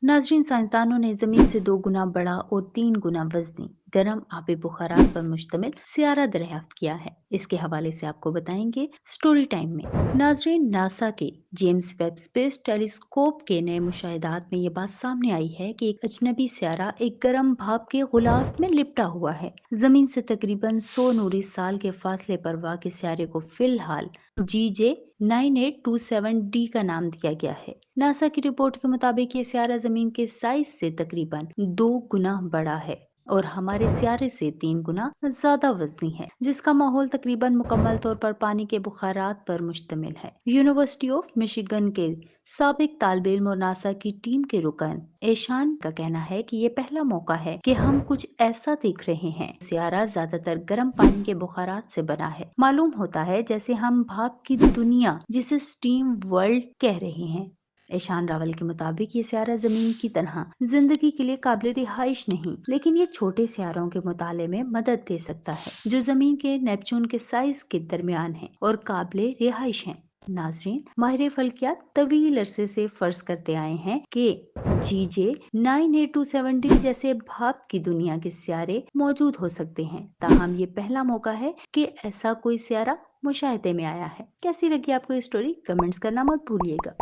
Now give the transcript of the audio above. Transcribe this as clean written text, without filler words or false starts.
नाजरीन, साइंसदानों ने जमीन से 2 गुना बड़ा और 3 गुना वजनी गर्म आबी बुखारात पर मुश्तमिल सियारा दरियाफ्त किया है। इसके हवाले से आपको बताएंगे स्टोरी टाइम में। नाजरीन, नासा के जेम्स वेब स्पेस टेलीस्कोप के नए मुशाहिदात में ये बात सामने आई है कि एक अजनबी सियारा एक गर्म भाप के गुलाफ में लिपटा हुआ है। जमीन से तकरीबन 100 नूरी साल के फासले पर वाक़ सियारे को फिलहाल GJ9827D का नाम दिया गया है। नासा की रिपोर्ट के मुताबिक ये सियारा जमीन के साइज से तकरीबन 2 गुना बड़ा है और हमारे सियारे से 3 गुना ज्यादा वजनी है, जिसका माहौल तकरीबन मुकम्मल तौर पर पानी के बुखारात पर मुश्तमिल है। यूनिवर्सिटी ऑफ मिशिगन के साबिक तालिब इल्म और नासा की टीम के रुकन ऐशान का कहना है कि ये पहला मौका है कि हम कुछ ऐसा देख रहे हैं। सियारा ज्यादातर गर्म पानी के बुखारात से बना है। मालूम होता है जैसे हम भाप की दुनिया, जिसे स्टीम वर्ल्ड कह रहे हैं। ईशान रावल के मुताबिक ये सियारा जमीन की तरह जिंदगी के लिए काबिल रिहाइश नहीं, लेकिन ये छोटे सियारों के मुताले में मदद दे सकता है जो जमीन के नेपच्यून के साइज के दरमियान है और काबिल रिहाइश हैं। नाजरीन, माहिर फल्कियात तवील अरसे से फर्ज करते आए हैं कि GJ9827D जैसे भाप की दुनिया के सियारे मौजूद हो सकते हैं। ताहम ये पहला मौका है कि ऐसा कोई सियारा मुशाहिदे में आया है। कैसी लगी आपको ये स्टोरी? कमेंट्स करना मत भूलिएगा।